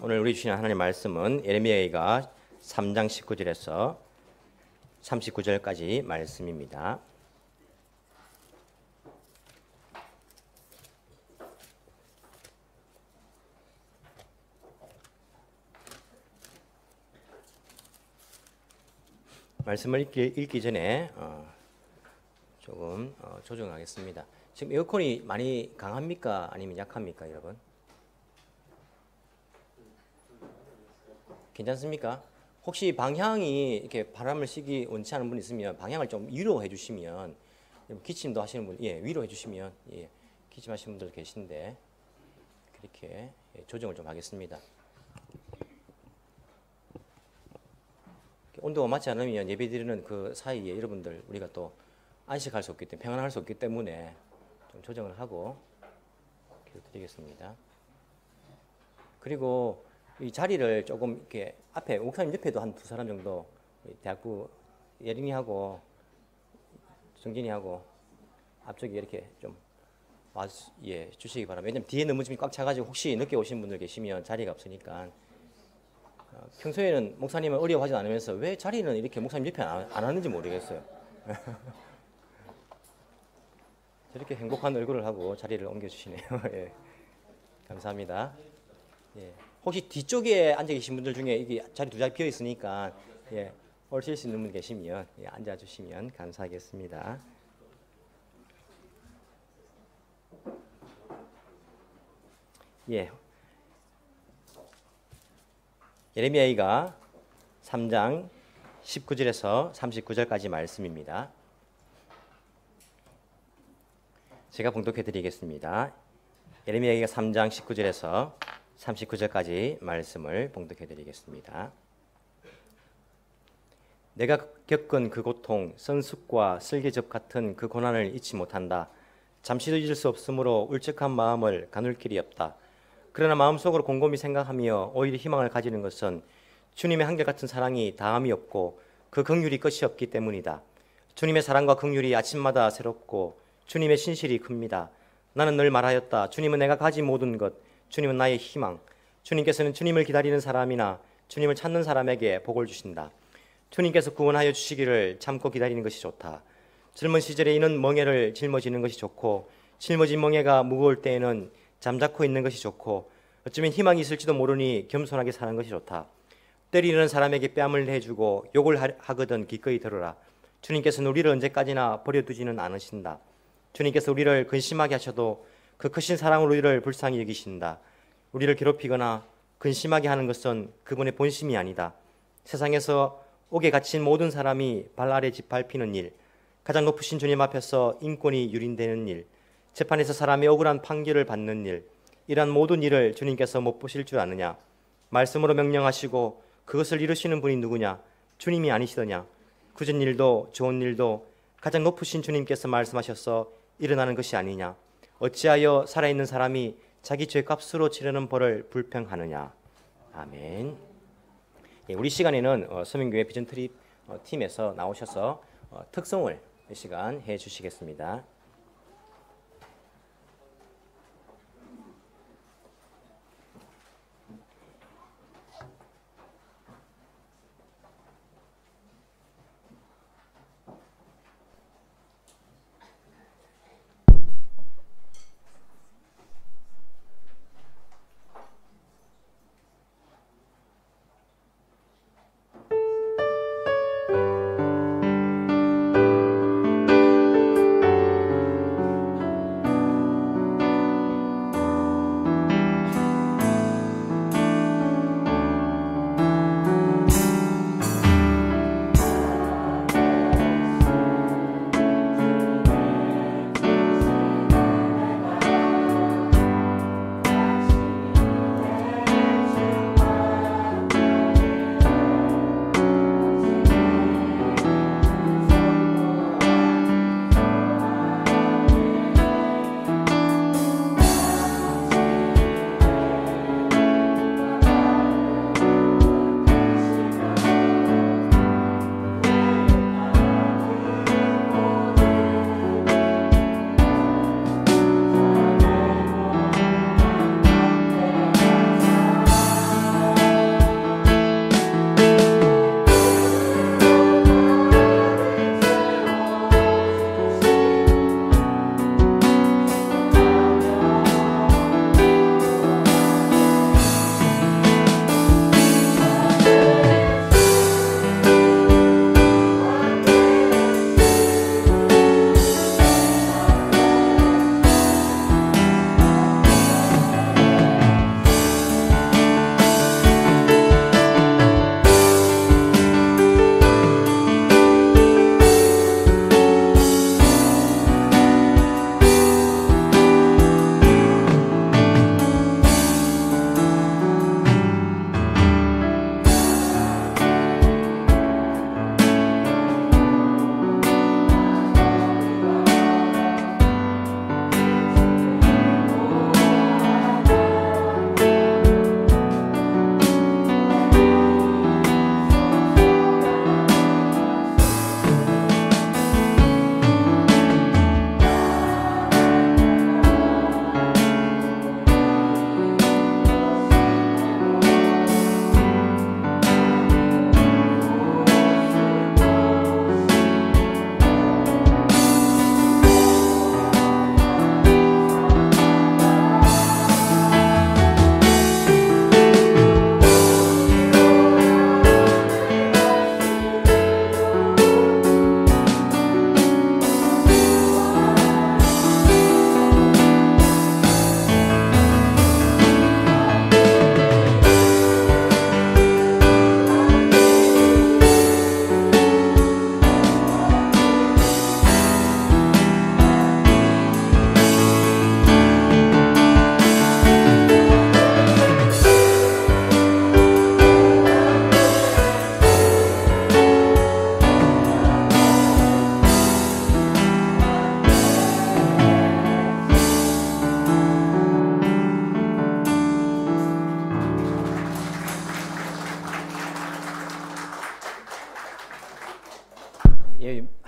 오늘 우리 주신 하나님의 말씀은 예레미야가 3장 19절에서 39절까지 말씀입니다. 말씀을 읽기 전에 조금 조정하겠습니다. 지금 에어컨이 많이 강합니까? 아니면 약합니까, 여러분? 괜찮습니까? 혹시 방향이 이렇게 바람을 쐬기 원치 않은 분 있으면 방향을 좀 위로 해주시면, 기침도 하시는 분, 위로 해주시면, 기침하시는 분들 계신데 그렇게 조정을 좀 하겠습니다. 온도가 맞지 않으면 예배드리는 그 사이에 여러분들 우리가 또 안식할 수 없기 때문에, 평안할 수 없기 때문에 좀 조정을 하고 드리겠습니다. 그리고 이 자리를 조금 이렇게 앞에 목사님 옆에도 한 두 사람 정도, 대학부 예린이하고 정진이하고 앞쪽에 이렇게 좀 주시기 바랍니다. 왜냐면 뒤에 너무 지금 꽉 차가지고 혹시 늦게 오신 분들 계시면 자리가 없으니까. 평소에는 목사님은 어려워하지 않으면서 왜 자리는 이렇게 목사님 옆에 안 하는지 모르겠어요. 저렇게 행복한 얼굴을 하고 자리를 옮겨주시네요. 예. 감사합니다. 예. 혹시 뒤쪽에 앉아 계신 분들 중에 이게 자리 두 자리 비어 있으니까 오실 수 있는 분 계시면 앉아 주시면 감사하겠습니다. 예레미야가 3장 19절에서 39절까지 말씀입니다. 제가 봉독해 드리겠습니다. 예레미야가 3장 19절에서 39절까지 말씀을 봉독해 드리겠습니다. 내가 겪은 그 고통, 선숙과 쓸개즙 같은 그 고난을 잊지 못한다. 잠시도 잊을 수 없으므로 울적한 마음을 가눌 길이 없다. 그러나 마음속으로 곰곰이 생각하며 오히려 희망을 가지는 것은 주님의 한결같은 사랑이 다함이 없고 그 긍휼이 끝이 없기 때문이다. 주님의 사랑과 긍휼이 아침마다 새롭고 주님의 신실이 큽니다. 나는 늘 말하였다. 주님은 내가 가진 모든 것, 주님은 나의 희망. 주님께서는 주님을 기다리는 사람이나 주님을 찾는 사람에게 복을 주신다. 주님께서 구원하여 주시기를 참고 기다리는 것이 좋다. 젊은 시절에 이는 멍에를 짊어지는 것이 좋고 짊어진 멍에가 무거울 때에는 잠자코 있는 것이 좋고 어쩌면 희망이 있을지도 모르니 겸손하게 사는 것이 좋다. 때리는 사람에게 뺨을 내주고 욕을 하거든 기꺼이 들어라. 주님께서는 우리를 언제까지나 버려두지는 않으신다. 주님께서 우리를 근심하게 하셔도 그 크신 사랑으로 우리를 불쌍히 여기신다. 우리를 괴롭히거나 근심하게 하는 것은 그분의 본심이 아니다. 세상에서 옥에 갇힌 모든 사람이 발 아래 짓밟히는 일, 가장 높으신 주님 앞에서 인권이 유린되는 일, 재판에서 사람의 억울한 판결을 받는 일, 이러한 모든 일을 주님께서 못 보실 줄 아느냐? 말씀으로 명령하시고 그것을 이루시는 분이 누구냐? 주님이 아니시더냐? 굳은 일도 좋은 일도 가장 높으신 주님께서 말씀하셔서 일어나는 것이 아니냐? 어찌하여 살아있는 사람이 자기 죄값으로 치르는 벌을 불평하느냐? 아멘. 우리 시간에는 서민교회 비전트립 팀에서 나오셔서 특송을 이 시간 해 주시겠습니다.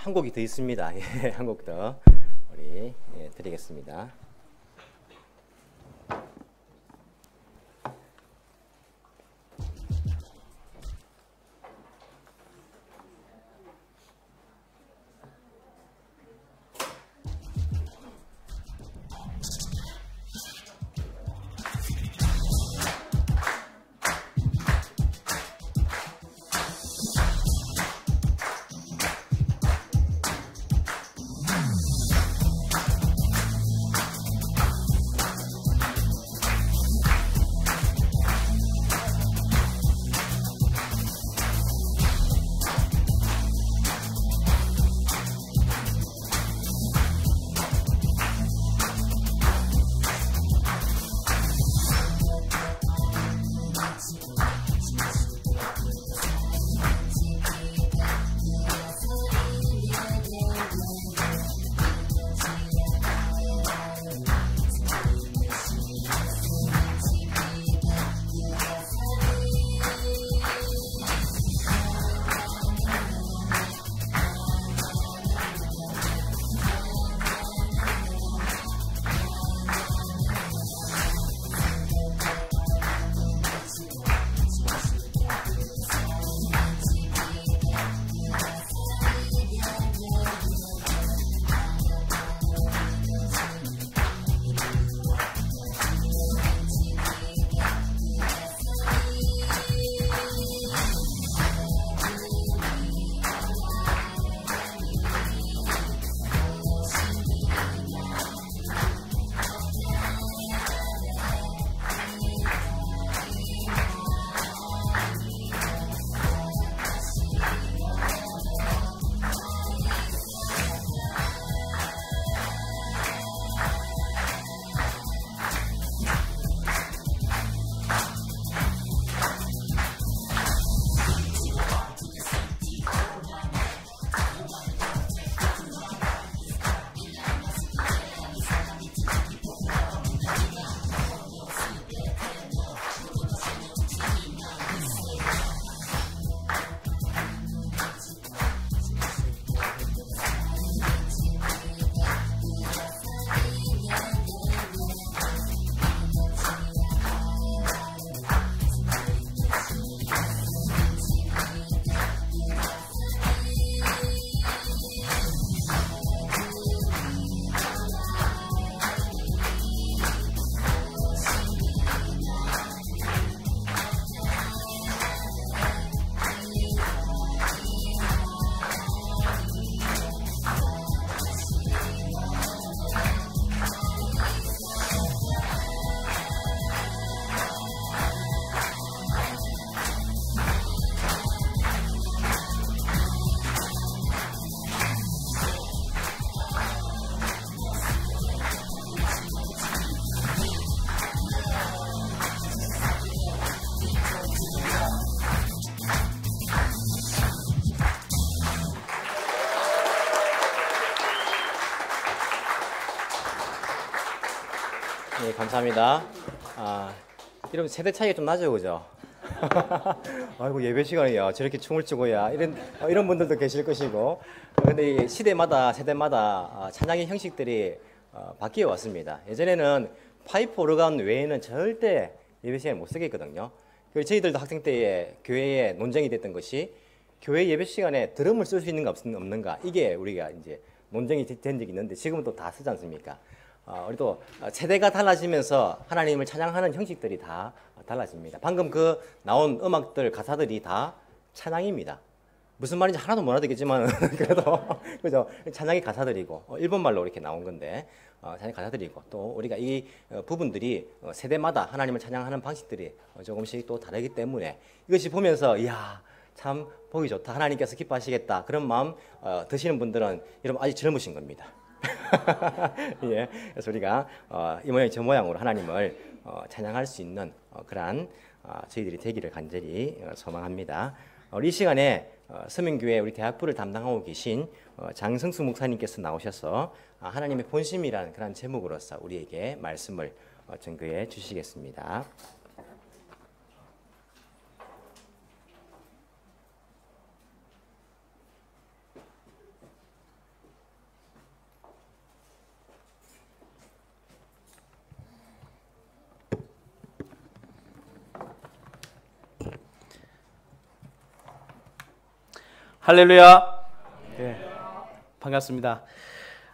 한 곡이 더 있습니다. 예, 한 곡 더 우리 드리겠습니다. 네, 감사합니다. 이러면 세대 차이가 좀 나죠, 그죠? 아이고, 예배 시간이야. 저렇게 춤을 추고야. 이런 분들도 계실 것이고. 근데 이게 시대마다, 세대마다 찬양의 형식들이 바뀌어 왔습니다. 예전에는 파이프 오르간 외에는 절대 예배 시간을 못 쓰게 했거든요. 그리고 저희들도 학생 때에 교회에 논쟁이 됐던 것이 교회 예배 시간에 드럼을 쓸 수 있는가 없는가. 이게 우리가 이제 논쟁이 된 적이 있는데 지금은 또 다 쓰지 않습니까? 우리도 세대가 달라지면서 하나님을 찬양하는 형식들이 다 달라집니다. 방금 그 나온 음악들, 가사들이 다 찬양입니다. 무슨 말인지 하나도 못 알아듣겠지만 그래도 그죠? 찬양의 가사들이고 일본말로 이렇게 나온 건데 찬양 가사들이고 또 우리가 이 부분들이 세대마다 하나님을 찬양하는 방식들이 조금씩 또 다르기 때문에 이것이 보면서 이야 참 보기 좋다. 하나님께서 기뻐하시겠다. 그런 마음 드시는 분들은 여러분 아직 젊으신 겁니다. 예, 그래서 우리가 이 모양 저 모양으로 하나님을 찬양할 수 있는 그러한 저희들이 되기를 간절히 소망합니다. 우리 이 시간에 서명교회 우리 대학부를 담당하고 계신 장성수 목사님께서 나오셔서 하나님의 본심이라는 그런 제목으로서 우리에게 말씀을 전거해 주시겠습니다. 할렐루야. 네, 반갑습니다.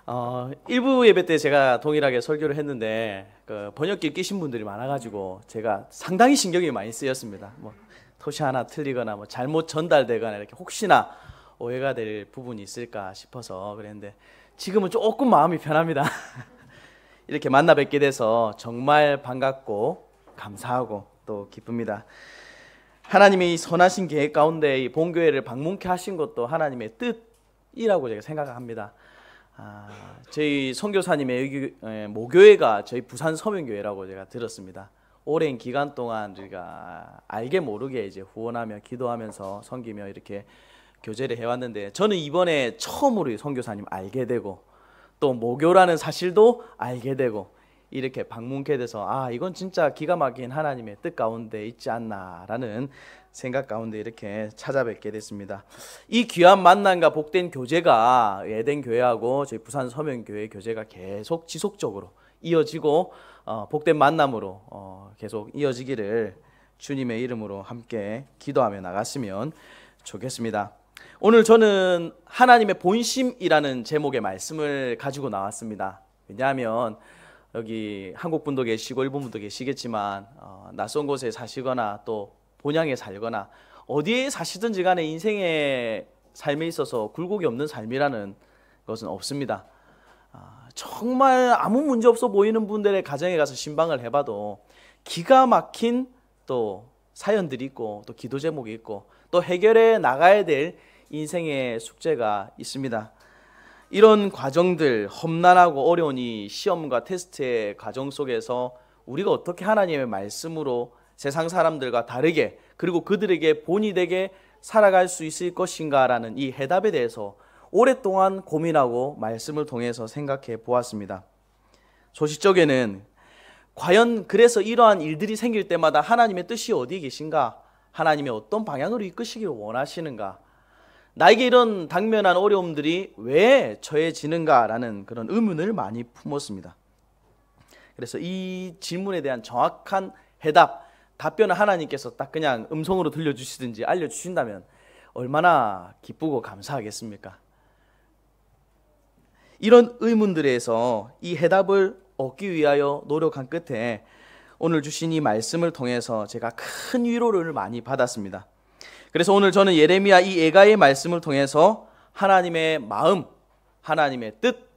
1부 예배 때 제가 동일하게 설교를 했는데 그 번역기 끼신 분들이 많아가지고 제가 상당히 신경이 많이 쓰였습니다. 뭐 토시 하나 틀리거나 뭐 잘못 전달되거나 이렇게 혹시나 오해가 될 부분이 있을까 싶어서 그랬는데 지금은 조금 마음이 편합니다. 이렇게 만나 뵙게 돼서 정말 반갑고 감사하고 또 기쁩니다. 하나님의 선하신 계획 가운데 이 본교회를 방문케 하신 것도 하나님의 뜻이라고 제가 생각합니다. 저희 선교사님의 모교회가 저희 부산 서명교회라고 제가 들었습니다. 오랜 기간 동안 우리가 알게 모르게 이제 후원하며 기도하면서 섬기며 이렇게 교제를 해왔는데 저는 이번에 처음으로 선교사님 알게 되고 또 모교라는 사실도 알게 되고 이렇게 방문케 돼서 이건 진짜 기가 막힌 하나님의 뜻 가운데 있지 않나라는 생각 가운데 이렇게 찾아뵙게 됐습니다. 이 귀한 만남과 복된 교제가 에덴 교회하고 저희 부산 서명교회 교제가 계속 지속적으로 이어지고 복된 만남으로 계속 이어지기를 주님의 이름으로 함께 기도하며 나갔으면 좋겠습니다. 오늘 저는 하나님의 본심이라는 제목의 말씀을 가지고 나왔습니다. 왜냐하면 여기 한국 분도 계시고 일본 분도 계시겠지만 낯선 곳에 사시거나 또 본향에 살거나 어디에 사시든지 간에 인생의 삶에 있어서 굴곡이 없는 삶이라는 것은 없습니다. 정말 아무 문제 없어 보이는 분들의 가정에 가서 신방을 해봐도 기가 막힌 또 사연들이 있고 또 기도 제목이 있고 또 해결해 나가야 될 인생의 숙제가 있습니다. 이런 과정들, 험난하고 어려운 이 시험과 테스트의 과정 속에서 우리가 어떻게 하나님의 말씀으로 세상 사람들과 다르게 그리고 그들에게 본이 되게 살아갈 수 있을 것인가라는 이 해답에 대해서 오랫동안 고민하고 말씀을 통해서 생각해 보았습니다. 소식적에는 과연 그래서 이러한 일들이 생길 때마다 하나님의 뜻이 어디에 계신가? 하나님의 어떤 방향으로 이끄시기를 원하시는가? 나에게 이런 당면한 어려움들이 왜 처해지는가라는 그런 의문을 많이 품었습니다. 그래서 이 질문에 대한 정확한 해답, 답변을 하나님께서 딱 그냥 음성으로 들려주시든지 알려주신다면 얼마나 기쁘고 감사하겠습니까? 이런 의문들에서 이 해답을 얻기 위하여 노력한 끝에 오늘 주신 이 말씀을 통해서 제가 큰 위로를 많이 받았습니다. 그래서 오늘 저는 예레미야 이 예가의 말씀을 통해서 하나님의 마음, 하나님의 뜻,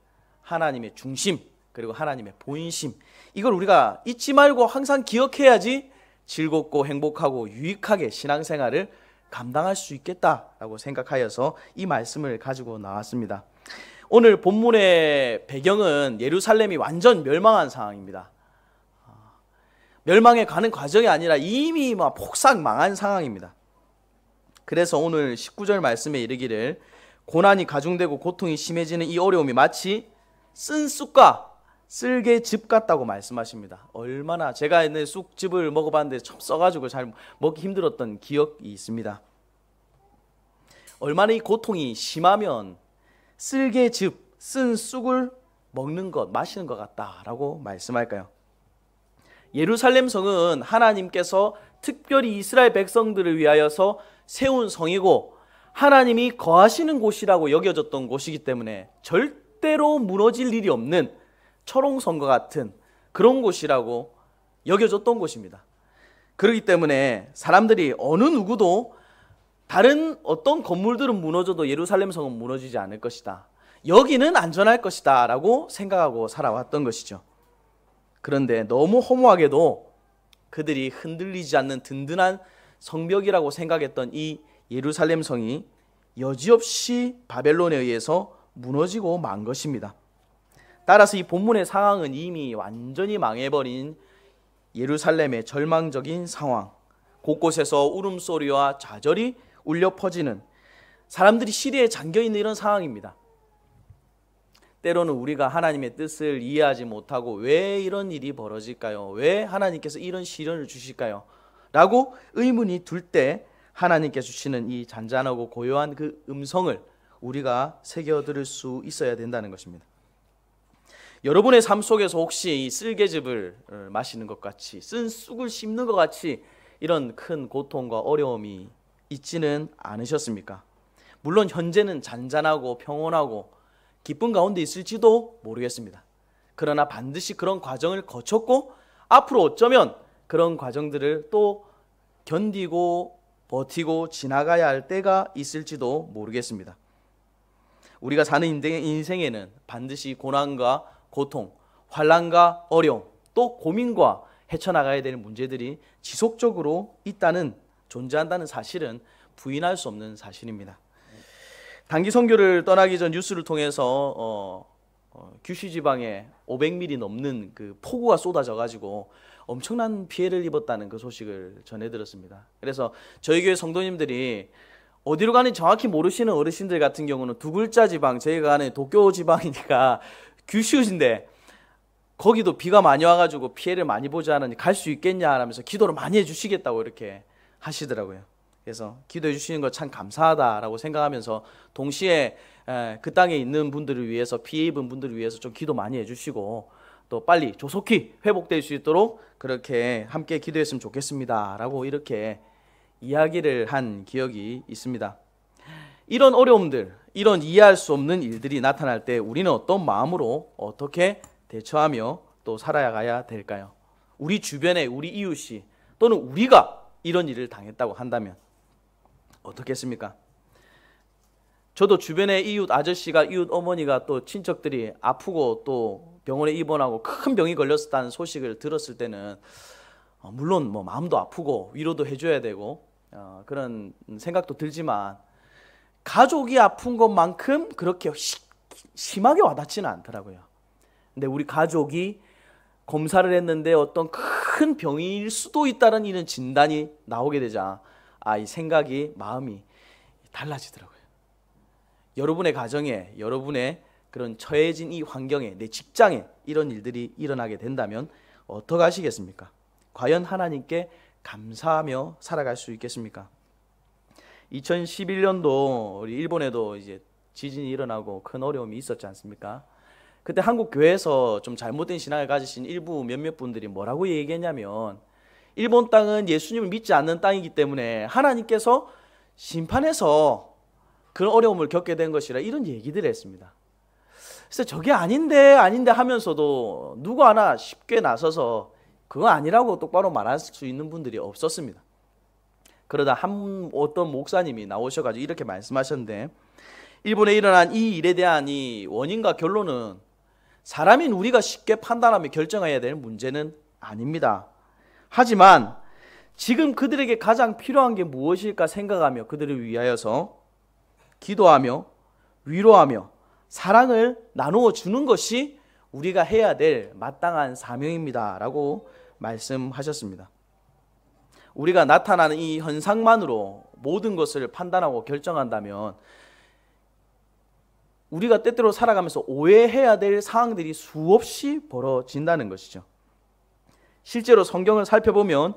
하나님의 중심, 그리고 하나님의 본심, 이걸 우리가 잊지 말고 항상 기억해야지 즐겁고 행복하고 유익하게 신앙생활을 감당할 수 있겠다라고 생각하여서 이 말씀을 가지고 나왔습니다. 오늘 본문의 배경은 예루살렘이 완전 멸망한 상황입니다. 멸망에 가는 과정이 아니라 이미 폭삭 망한 상황입니다. 그래서 오늘 19절 말씀에 이르기를 고난이 가중되고 고통이 심해지는 이 어려움이 마치 쓴 쑥과 쓸개즙 같다고 말씀하십니다. 얼마나 제가 옛날에 쑥즙을 먹어봤는데 좀 써가지고 잘 먹기 힘들었던 기억이 있습니다. 얼마나 이 고통이 심하면 쓸개즙, 쓴 쑥을 먹는 것, 마시는 것 같다라고 말씀할까요? 예루살렘 성은 하나님께서 특별히 이스라엘 백성들을 위하여서 세운 성이고 하나님이 거하시는 곳이라고 여겨졌던 곳이기 때문에 절대로 무너질 일이 없는 철옹성과 같은 그런 곳이라고 여겨졌던 곳입니다. 그렇기 때문에 사람들이 어느 누구도 다른 어떤 건물들은 무너져도 예루살렘 성은 무너지지 않을 것이다, 여기는 안전할 것이다 라고 생각하고 살아왔던 것이죠. 그런데 너무 허무하게도 그들이 흔들리지 않는 든든한 성벽이라고 생각했던 이 예루살렘 성이 여지없이 바벨론에 의해서 무너지고 만 것입니다. 따라서 이 본문의 상황은 이미 완전히 망해버린 예루살렘의 절망적인 상황, 곳곳에서 울음소리와 좌절이 울려 퍼지는, 사람들이 시리에 잠겨있는 이런 상황입니다. 때로는 우리가 하나님의 뜻을 이해하지 못하고 왜 이런 일이 벌어질까요? 왜 하나님께서 이런 시련을 주실까요? 라고 의문이 들 때 하나님께서 주시는 이 잔잔하고 고요한 그 음성을 우리가 새겨들을 수 있어야 된다는 것입니다. 여러분의 삶 속에서 혹시 이 쓸개즙을 마시는 것 같이, 쓴 쑥을 씹는 것 같이 이런 큰 고통과 어려움이 있지는 않으셨습니까? 물론 현재는 잔잔하고 평온하고 기쁜 가운데 있을지도 모르겠습니다. 그러나 반드시 그런 과정을 거쳤고 앞으로 어쩌면 그런 과정들을 또 견디고 버티고 지나가야 할 때가 있을지도 모르겠습니다. 우리가 사는 인생에는 반드시 고난과 고통, 환난과 어려움, 또 고민과 헤쳐나가야 되는 문제들이 지속적으로 존재한다는 사실은 부인할 수 없는 사실입니다. 단기 선교를 떠나기 전 뉴스를 통해서 규슈 지방에 500mm 넘는 그 폭우가 쏟아져 가지고 엄청난 피해를 입었다는 그 소식을 전해 들었습니다. 그래서 저희 교회 성도님들이 어디로 가는지 정확히 모르시는 어르신들 같은 경우는 두 글자 지방, 저희가 가는 도쿄 지방이니까 규슈인데 거기도 비가 많이 와가지고 피해를 많이 보지 않으니 갈 수 있겠냐 하면서 기도를 많이 해주시겠다고 이렇게 하시더라고요. 그래서 기도해 주시는 거 참 감사하다라고 생각하면서 동시에 그 땅에 있는 분들을 위해서, 피해 입은 분들을 위해서 좀 기도 많이 해주시고 또 빨리 조속히 회복될 수 있도록 그렇게 함께 기도했으면 좋겠습니다 라고 이렇게 이야기를 한 기억이 있습니다. 이런 어려움들, 이런 이해할 수 없는 일들이 나타날 때 우리는 어떤 마음으로 어떻게 대처하며 또 살아가야 될까요? 우리 주변에 우리 이웃이 또는 우리가 이런 일을 당했다고 한다면 어떻겠습니까? 저도 주변에 이웃 아저씨가, 이웃 어머니가 또 친척들이 아프고 또 병원에 입원하고 큰 병이 걸렸다는 소식을 들었을 때는 물론 뭐 마음도 아프고 위로도 해줘야 되고 그런 생각도 들지만 가족이 아픈 것만큼 그렇게 심하게 와닿지는 않더라고요. 근데 우리 가족이 검사를 했는데 어떤 큰 병일 수도 있다는 이런 진단이 나오게 되자 이 생각이, 마음이 달라지더라고요. 여러분의 가정에, 여러분의 그런 처해진 이 환경에, 내 직장에 이런 일들이 일어나게 된다면 어떻게 하시겠습니까? 과연 하나님께 감사하며 살아갈 수 있겠습니까? 2011년도 우리 일본에도 이제 지진이 일어나고 큰 어려움이 있었지 않습니까? 그때 한국 교회에서 좀 잘못된 신앙을 가지신 일부 몇몇 분들이 뭐라고 얘기했냐면 일본 땅은 예수님을 믿지 않는 땅이기 때문에 하나님께서 심판해서 그런 어려움을 겪게 된 것이라 이런 얘기들을 했습니다. 그래서 저게 아닌데 하면서도 누구 하나 쉽게 나서서 그거 아니라고 똑바로 말할 수 있는 분들이 없었습니다. 그러다 어떤 목사님이 나오셔가지고 이렇게 말씀하셨는데 일본에 일어난 이 일에 대한 이 원인과 결론은 사람인 우리가 쉽게 판단하며 결정해야 될 문제는 아닙니다. 하지만 지금 그들에게 가장 필요한 게 무엇일까 생각하며 그들을 위하여서 기도하며 위로하며 사랑을 나누어 주는 것이 우리가 해야 될 마땅한 사명입니다 라고 말씀하셨습니다. 우리가 나타나는 이 현상만으로 모든 것을 판단하고 결정한다면 우리가 때때로 살아가면서 오해해야 될 상황들이 수없이 벌어진다는 것이죠. 실제로 성경을 살펴보면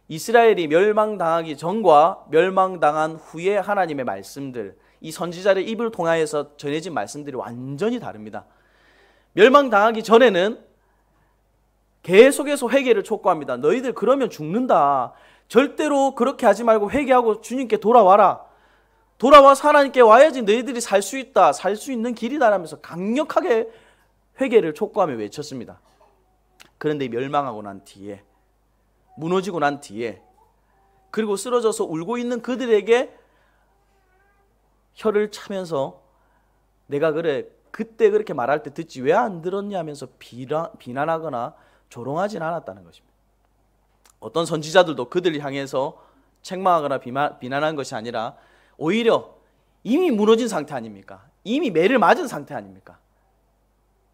이스라엘이 멸망당하기 전과 멸망당한 후에 하나님의 말씀들, 이 선지자의 입을 통하여서 전해진 말씀들이 완전히 다릅니다. 멸망당하기 전에는 계속해서 회개를 촉구합니다. 너희들 그러면 죽는다. 절대로 그렇게 하지 말고 회개하고 주님께 돌아와라. 돌아와서 하나님께 와야지 너희들이 살 수 있다. 살 수 있는 길이다 라면서 강력하게 회개를 촉구하며 외쳤습니다. 그런데 멸망하고 난 뒤에, 무너지고 난 뒤에, 그리고 쓰러져서 울고 있는 그들에게 혀를 차면서 내가 그때 그렇게 말할 때 듣지 왜 안 들었냐 하면서 비난하거나 조롱하진 않았다는 것입니다. 어떤 선지자들도 그들을 향해서 책망하거나 비난한 것이 아니라 오히려 이미 무너진 상태 아닙니까? 이미 매를 맞은 상태 아닙니까?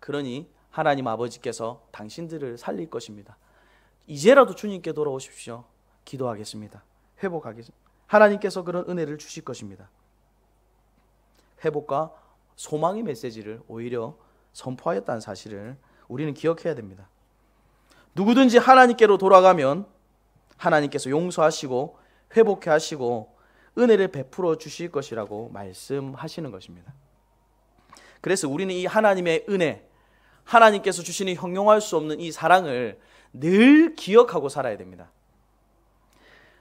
그러니 하나님 아버지께서 당신들을 살릴 것입니다. 이제라도 주님께 돌아오십시오. 기도하겠습니다. 회복하겠습니다. 하나님께서 그런 은혜를 주실 것입니다. 회복과 소망의 메시지를 오히려 선포하였다는 사실을 우리는 기억해야 됩니다. 누구든지 하나님께로 돌아가면 하나님께서 용서하시고 회복해 하시고 은혜를 베풀어 주실 것이라고 말씀하시는 것입니다. 그래서 우리는 이 하나님의 은혜, 하나님께서 주시는 형용할 수 없는 이 사랑을 늘 기억하고 살아야 됩니다.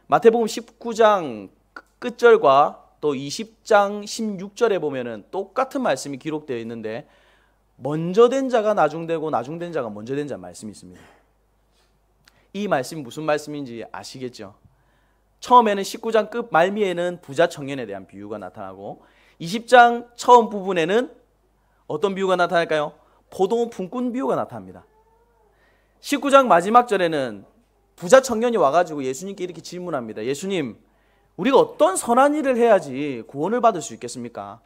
마태복음 19장 끝절과 또 20장 16절에 보면은 똑같은 말씀이 기록되어 있는데 먼저 된 자가 나중되고 나중된 자가 먼저 된 자 말씀이 있습니다. 이 말씀이 무슨 말씀인지 아시겠죠? 처음에는 19장 끝 말미에는 부자 청년에 대한 비유가 나타나고 20장 처음 부분에는 어떤 비유가 나타날까요? 포도원 품꾼 비유가 나타납니다. 19장 마지막 절에는 부자 청년이 와가지고 예수님께 이렇게 질문합니다. 예수님, 우리가 어떤 선한 일을 해야지 구원을 받을 수 있겠습니까?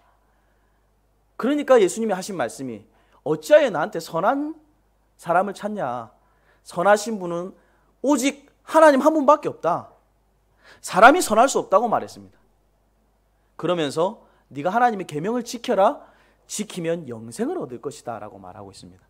그러니까 예수님이 하신 말씀이 어찌하여 나한테 선한 사람을 찾냐? 선하신 분은 오직 하나님 한 분밖에 없다. 사람이 선할 수 없다고 말했습니다. 그러면서 네가 하나님의 계명을 지켜라. 지키면 영생을 얻을 것이다 라고 말하고 있습니다.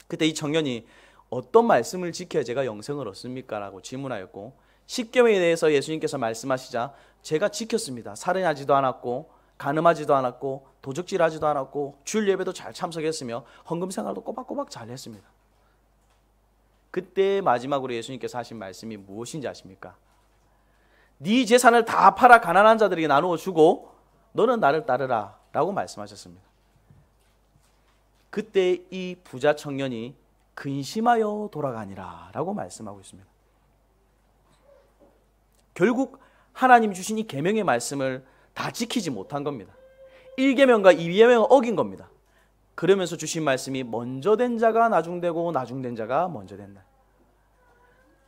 그때 이 청년이 어떤 말씀을 지켜야 제가 영생을 얻습니까? 라고 질문하였고 십계명에 대해서 예수님께서 말씀하시자 제가 지켰습니다. 살인하지도 않았고 간음하지도 않았고 도적질하지도 않았고 주일 예배도 잘 참석했으며 헌금 생활도 꼬박꼬박 잘 했습니다. 그때 마지막으로 예수님께서 하신 말씀이 무엇인지 아십니까? 네 재산을 다 팔아 가난한 자들에게 나누어 주고 너는 나를 따르라 라고 말씀하셨습니다. 그때 이 부자 청년이 근심하여 돌아가니라 라고 말씀하고 있습니다. 결국 하나님 주신 이 계명의 말씀을 다 지키지 못한 겁니다. 1계명과 2계명을 어긴 겁니다. 그러면서 주신 말씀이 먼저 된 자가 나중되고 나중된 자가 먼저 된다.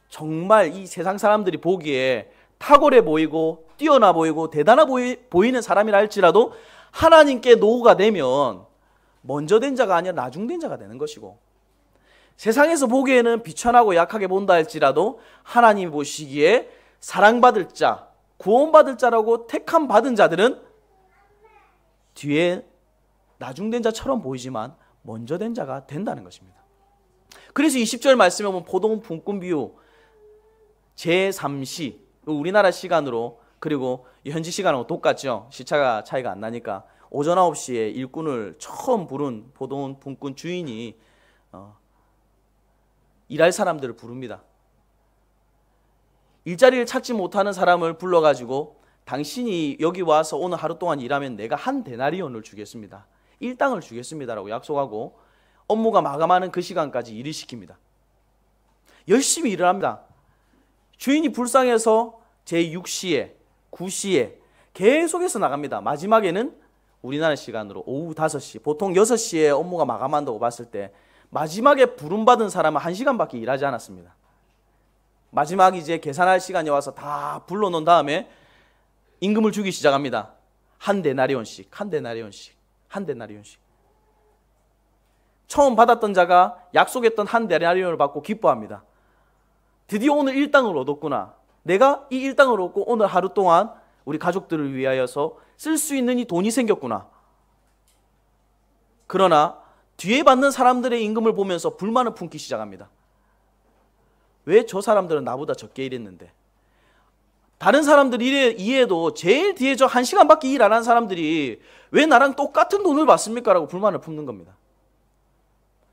정말 이 세상 사람들이 보기에 탁월해 보이고 뛰어나 보이고 대단해 보이는 사람이라 할지라도 하나님께 노후가 되면 먼저 된 자가 아니라 나중된 자가 되는 것이고 세상에서 보기에는 비천하고 약하게 본다 할지라도 하나님이 보시기에 사랑받을 자, 구원받을 자라고 택함 받은 자들은 뒤에 나중된 자처럼 보이지만 먼저 된 자가 된다는 것입니다. 그래서 20절 말씀에 보면 포도원 품꾼 비유 제3시 우리나라 시간으로 그리고 현지 시간하고 똑같죠. 시차가 차이가 안 나니까 오전 9시에 일꾼을 처음 부른 포도원 품꾼 주인이 일할 사람들을 부릅니다. 일자리를 찾지 못하는 사람을 불러가지고 당신이 여기 와서 오늘 하루 동안 일하면 내가 한 데나리온을 주겠습니다. 일당을 주겠습니다라고 약속하고 업무가 마감하는 그 시간까지 일을 시킵니다. 열심히 일을 합니다. 주인이 불쌍해서 제6시에 9시에 계속해서 나갑니다. 마지막에는 우리나라 시간으로 오후 5시 보통 6시에 업무가 마감한다고 봤을 때 마지막에 부름받은 사람은 1시간밖에 일하지 않았습니다. 마지막 이제 계산할 시간이 와서 다 불러놓은 다음에 임금을 주기 시작합니다. 한 데나리온씩, 한 데나리온씩, 한 데나리온씩. 처음 받았던 자가 약속했던 한 데나리온을 받고 기뻐합니다. 드디어 오늘 일당을 얻었구나. 내가 이 일당을 얻고 오늘 하루 동안 우리 가족들을 위하여서 쓸 수 있는 이 돈이 생겼구나. 그러나 뒤에 받는 사람들의 임금을 보면서 불만을 품기 시작합니다. 왜 저 사람들은 나보다 적게 일했는데? 다른 사람들 이해도 제일 뒤에 저 1시간밖에 일 안 한 사람들이 왜 나랑 똑같은 돈을 받습니까? 라고 불만을 품는 겁니다.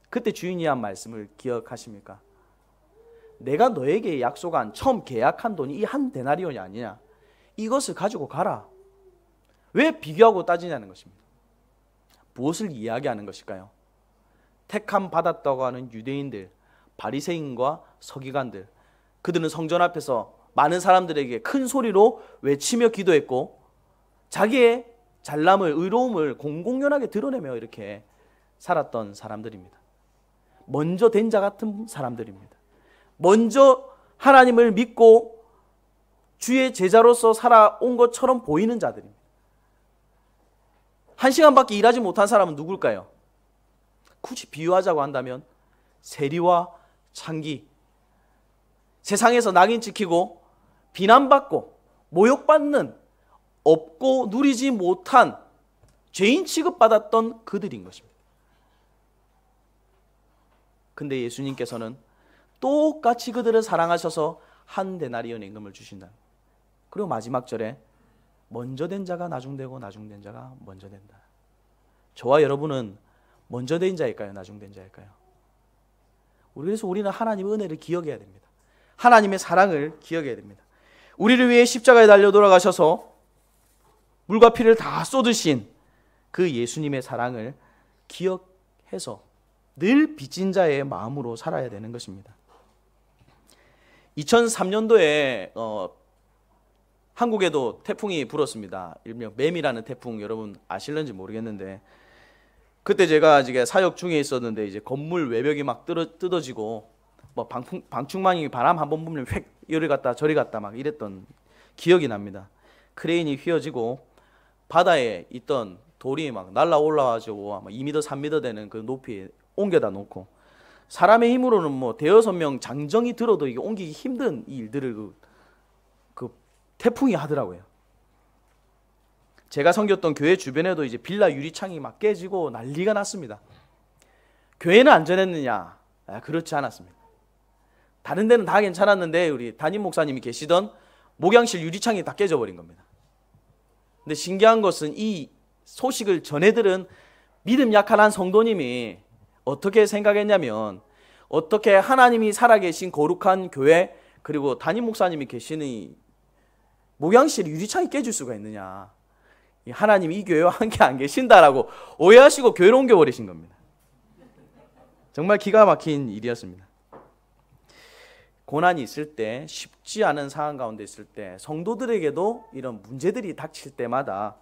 그때 주인이 한 말씀을 기억하십니까? 내가 너에게 약속한 처음 계약한 돈이 이 한 데나리온이 아니냐? 이것을 가지고 가라. 왜 비교하고 따지냐는 것입니다. 무엇을 이야기하는 것일까요? 택함 받았다고 하는 유대인들, 바리새인과 서기관들, 그들은 성전 앞에서 많은 사람들에게 큰 소리로 외치며 기도했고 자기의 잘남을, 의로움을 공공연하게 드러내며 이렇게 살았던 사람들입니다. 먼저 된 자 같은 사람들입니다. 먼저 하나님을 믿고 주의 제자로서 살아온 것처럼 보이는 자들입니다. 1시간밖에 일하지 못한 사람은 누굴까요? 굳이 비유하자고 한다면 세리와 창기, 세상에서 낙인 찍히고 비난받고 모욕받는 없고 누리지 못한 죄인 취급받았던 그들인 것입니다. 근데 예수님께서는 똑같이 그들을 사랑하셔서 한 데나리온 임금을 주신다. 그리고 마지막 절에 먼저 된 자가 나중되고 나중된 자가 먼저 된다. 저와 여러분은 먼저 된 자일까요? 나중된 자일까요? 그래서 우리는 하나님의 은혜를 기억해야 됩니다. 하나님의 사랑을 기억해야 됩니다. 우리를 위해 십자가에 달려 돌아가셔서 물과 피를 다 쏟으신 그 예수님의 사랑을 기억해서 늘 빚진 자의 마음으로 살아야 되는 것입니다. 2003년도에 한국에도 태풍이 불었습니다. 일명 매미라는 태풍, 여러분 아실는지 모르겠는데, 그때 제가 사역 중에 있었는데 이제 건물 외벽이 막 뜯어지고 뭐 방충망이 바람 한번 불면 획 이리 갔다 저리 갔다 막 이랬던 기억이 납니다. 크레인이 휘어지고 바다에 있던 돌이 막 날라 올라와가지고 아마 2m, 3m 되는 그 높이에 옮겨다 놓고, 사람의 힘으로는 뭐 대여섯 명 장정이 들어도 이게 옮기기 힘든 이 일들을 그 태풍이 하더라고요. 제가 섬겼던 교회 주변에도 이제 빌라 유리창이 막 깨지고 난리가 났습니다. 교회는 안전했느냐? 그렇지 않았습니다. 다른 데는 다 괜찮았는데 우리 담임 목사님이 계시던 목양실 유리창이 다 깨져버린 겁니다. 근데 신기한 것은 이 소식을 전해들은 믿음 약한 한 성도님이 어떻게 생각했냐면, 어떻게 하나님이 살아계신 거룩한 교회, 그리고 담임 목사님이 계시는 이 목양실 유리창이 깨질 수가 있느냐, 하나님이 이 교회와 함께 안 계신다라고 오해하시고 교회로 옮겨버리신 겁니다. 정말 기가 막힌 일이었습니다. 고난이 있을 때, 쉽지 않은 상황 가운데 있을 때, 성도들에게도 이런 문제들이 닥칠 때마다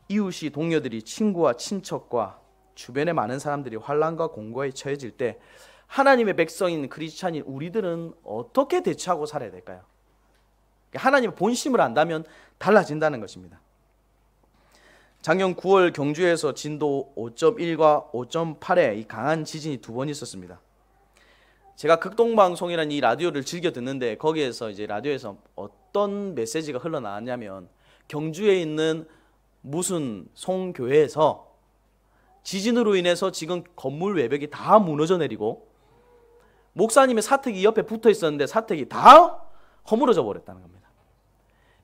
이웃이, 동료들이, 친구와 친척과 주변의 많은 사람들이 환난과 공고에 처해질 때 하나님의 백성인 크리스찬인 우리들은 어떻게 대처하고 살아야 될까요? 하나님의 본심을 안다면 달라진다는 것입니다. 작년 9월 경주에서 진도 5.1과 5.8의 이 강한 지진이 2번 있었습니다. 제가 극동방송이라는 이 라디오를 즐겨 듣는데, 거기에서 이제 라디오에서 어떤 메시지가 흘러나왔냐면, 경주에 있는 무슨 송교회에서 지진으로 인해서 지금 건물 외벽이 다 무너져 내리고 목사님의 사택이 옆에 붙어 있었는데 사택이 다 허물어져 버렸다는 겁니다.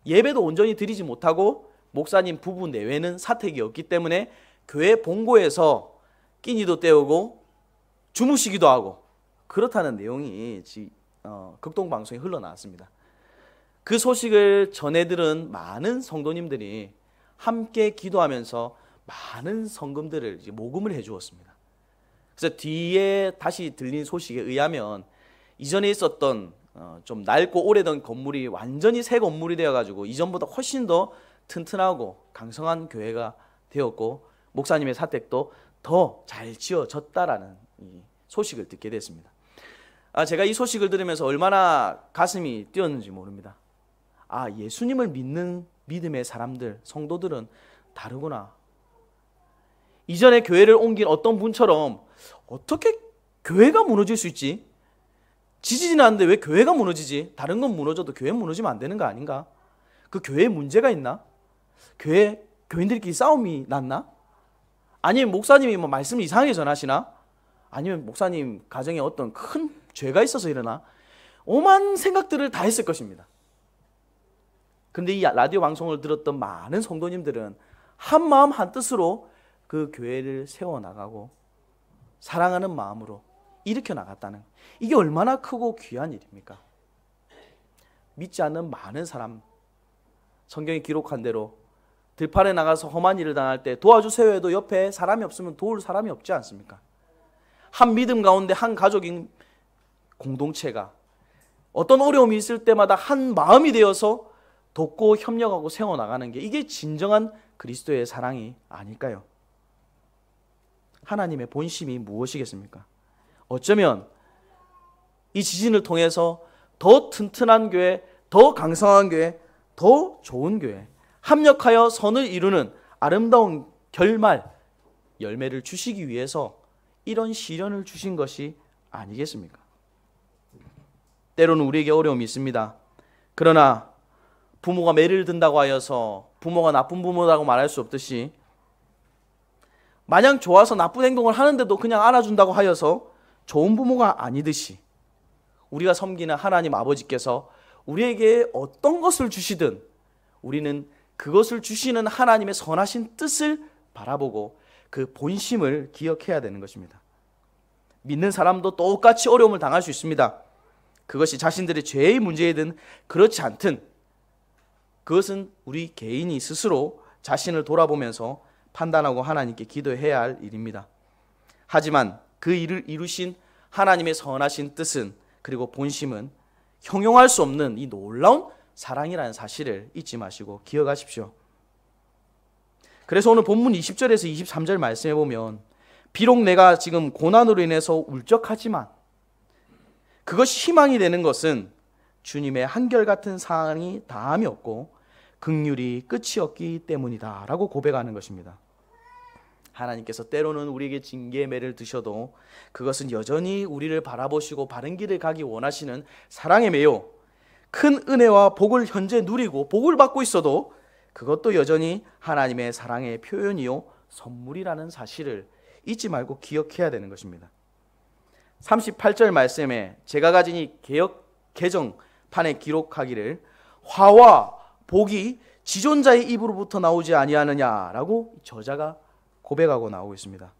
예배도 온전히 드리지 못하고 목사님 부부 내외는 사택이 없기 때문에 교회 본고에서 끼니도 때우고 주무시기도 하고 그렇다는 내용이 극동방송에 흘러나왔습니다. 그 소식을 전해들은 많은 성도님들이 함께 기도하면서 많은 성금들을 모금을 해주었습니다. 그래서 뒤에 다시 들린 소식에 의하면 이전에 있었던 좀 낡고 오래된 건물이 완전히 새 건물이 되어가지고 이전보다 훨씬 더 튼튼하고 강성한 교회가 되었고, 목사님의 사택도 더 잘 지어졌다라는 이 소식을 듣게 됐습니다. 제가 이 소식을 들으면서 얼마나 가슴이 뛰었는지 모릅니다. 예수님을 믿는 믿음의 사람들, 성도들은 다르구나. 이전에 교회를 옮긴 어떤 분처럼 어떻게 교회가 무너질 수 있지? 지진이 나는데 왜 교회가 무너지지? 다른 건 무너져도 교회 무너지면 안 되는 거 아닌가? 그 교회에 문제가 있나? 교인들끼리 싸움이 났나? 아니면 목사님이 뭐 말씀을 이상하게 전하시나? 아니면 목사님 가정에 어떤 큰 죄가 있어서 일어나? 오만 생각들을 다 했을 것입니다. 근데 이 라디오 방송을 들었던 많은 성도님들은 한 마음 한 뜻으로 그 교회를 세워나가고 사랑하는 마음으로 일으켜 나갔다는, 이게 얼마나 크고 귀한 일입니까? 믿지 않는 많은 사람, 성경이 기록한 대로 들판에 나가서 험한 일을 당할 때 도와주세요 해도 옆에 사람이 없으면 도울 사람이 없지 않습니까? 한 믿음 가운데 한 가족인 공동체가 어떤 어려움이 있을 때마다 한 마음이 되어서 돕고 협력하고 세워나가는 게, 이게 진정한 그리스도의 사랑이 아닐까요? 하나님의 본심이 무엇이겠습니까? 어쩌면 이 지진을 통해서 더 튼튼한 교회, 더 강성한 교회, 더 좋은 교회, 합력하여 선을 이루는 아름다운 결말, 열매를 주시기 위해서 이런 시련을 주신 것이 아니겠습니까? 때로는 우리에게 어려움이 있습니다. 그러나 부모가 매를 든다고 하여서 부모가 나쁜 부모라고 말할 수 없듯이, 마냥 좋아서 나쁜 행동을 하는데도 그냥 알아준다고 하여서 좋은 부모가 아니듯이, 우리가 섬기는 하나님 아버지께서 우리에게 어떤 것을 주시든 우리는 그것을 주시는 하나님의 선하신 뜻을 바라보고 그 본심을 기억해야 되는 것입니다. 믿는 사람도 똑같이 어려움을 당할 수 있습니다. 그것이 자신들의 죄의 문제이든 그렇지 않든 그것은 우리 개인이 스스로 자신을 돌아보면서 판단하고 하나님께 기도해야 할 일입니다. 하지만 그 일을 이루신 하나님의 선하신 뜻은, 그리고 본심은 형용할 수 없는 이 놀라운 사랑이라는 사실을 잊지 마시고 기억하십시오. 그래서 오늘 본문 20절에서 23절 말씀해 보면, 비록 내가 지금 고난으로 인해서 울적하지만 그것이 희망이 되는 것은 주님의 한결같은 사랑이 다함이 없고 긍휼이 끝이 없기 때문이다 라고 고백하는 것입니다. 하나님께서 때로는 우리에게 징계의 매를 드셔도 그것은 여전히 우리를 바라보시고 바른 길을 가기 원하시는 사랑의 매요, 큰 은혜와 복을 현재 누리고 복을 받고 있어도 그것도 여전히 하나님의 사랑의 표현이요 선물이라는 사실을 잊지 말고 기억해야 되는 것입니다. 38절 말씀에 제가 가진 이 개정판에 기록하기를 화와 복이 지존자의 입으로부터 나오지 아니하느냐라고 저자가 고백하고 나오고 있습니다.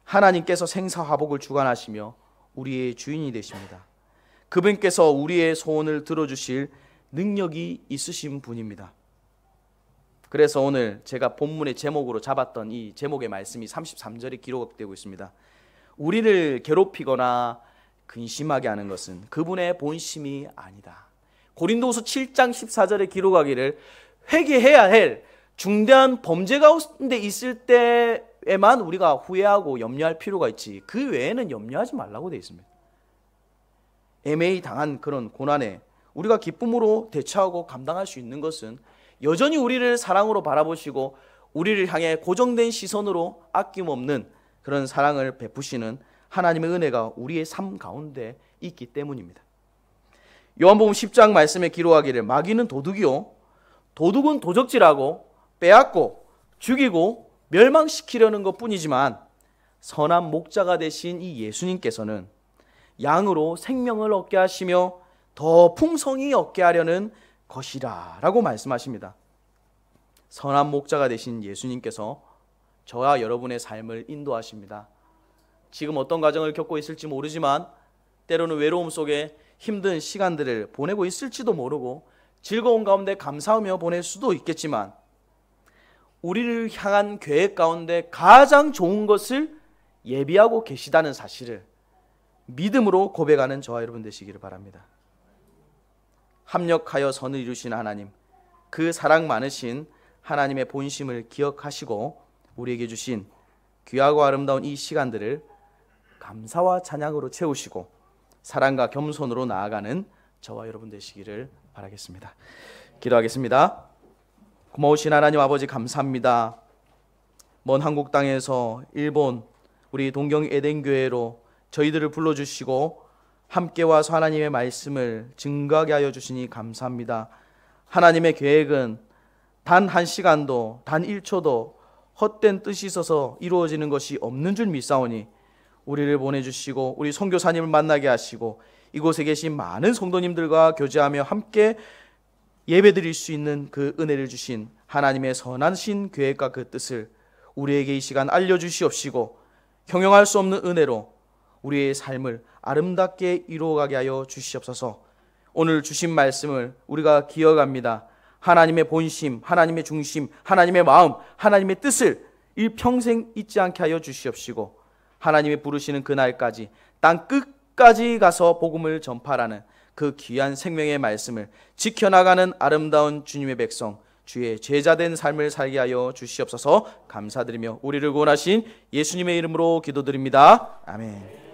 하나님께서 생사화복을 주관하시며 우리의 주인이 되십니다. 그분께서 우리의 소원을 들어주실 능력이 있으신 분입니다. 그래서 오늘 제가 본문의 제목으로 잡았던 이 제목의 말씀이 33절에 기록되고 있습니다. 우리를 괴롭히거나 근심하게 하는 것은 그분의 본심이 아니다. 고린도후서 7장 14절에 기록하기를 회개해야 할 중대한 범죄 가운데 있을 때에만 우리가 후회하고 염려할 필요가 있지 그 외에는 염려하지 말라고 되어 있습니다. 애매히 당한 그런 고난에 우리가 기쁨으로 대처하고 감당할 수 있는 것은 여전히 우리를 사랑으로 바라보시고 우리를 향해 고정된 시선으로 아낌없는 그런 사랑을 베푸시는 하나님의 은혜가 우리의 삶 가운데 있기 때문입니다. 요한복음 10장 말씀에 기록하기를 마귀는 도둑이요 도둑은 도적질하고 빼앗고 죽이고 멸망시키려는 것뿐이지만 선한 목자가 되신 이 예수님께서는 양으로 생명을 얻게 하시며 더 풍성히 얻게 하려는 것이라 라고 말씀하십니다. 선한 목자가 되신 예수님께서 저와 여러분의 삶을 인도하십니다. 지금 어떤 과정을 겪고 있을지 모르지만 때로는 외로움 속에 힘든 시간들을 보내고 있을지도 모르고 즐거운 가운데 감사하며 보낼 수도 있겠지만 우리를 향한 계획 가운데 가장 좋은 것을 예비하고 계시다는 사실을 믿음으로 고백하는 저와 여러분 되시기를 바랍니다. 합력하여 선을 이루신 하나님, 그 사랑 많으신 하나님의 본심을 기억하시고 우리에게 주신 귀하고 아름다운 이 시간들을 감사와 찬양으로 채우시고 사랑과 겸손으로 나아가는 저와 여러분 되시기를 바라겠습니다. 기도하겠습니다. 고마우신 하나님 아버지 감사합니다. 먼 한국 땅에서 일본 우리 동경 에덴교회로 저희들을 불러주시고 함께 와서 하나님의 말씀을 증거하게 하여 주시니 감사합니다. 하나님의 계획은 단 한 시간도 단 1초도 헛된 뜻이 있어서 이루어지는 것이 없는 줄 믿사오니 우리를 보내주시고 우리 선교사님을 만나게 하시고 이곳에 계신 많은 성도님들과 교제하며 함께 예배드릴 수 있는 그 은혜를 주신 하나님의 선하신 계획과 그 뜻을 우리에게 이 시간 알려주시옵시고 형용할 수 없는 은혜로 우리의 삶을 아름답게 이루어가게 하여 주시옵소서. 오늘 주신 말씀을 우리가 기억합니다. 하나님의 본심, 하나님의 중심, 하나님의 마음, 하나님의 뜻을 일평생 잊지 않게 하여 주시옵시고 하나님이 부르시는 그날까지 땅 끝까지 가서 복음을 전파라는 그 귀한 생명의 말씀을 지켜나가는 아름다운 주님의 백성, 주의 제자된 삶을 살게 하여 주시옵소서. 감사드리며 우리를 구원하신 예수님의 이름으로 기도드립니다. 아멘.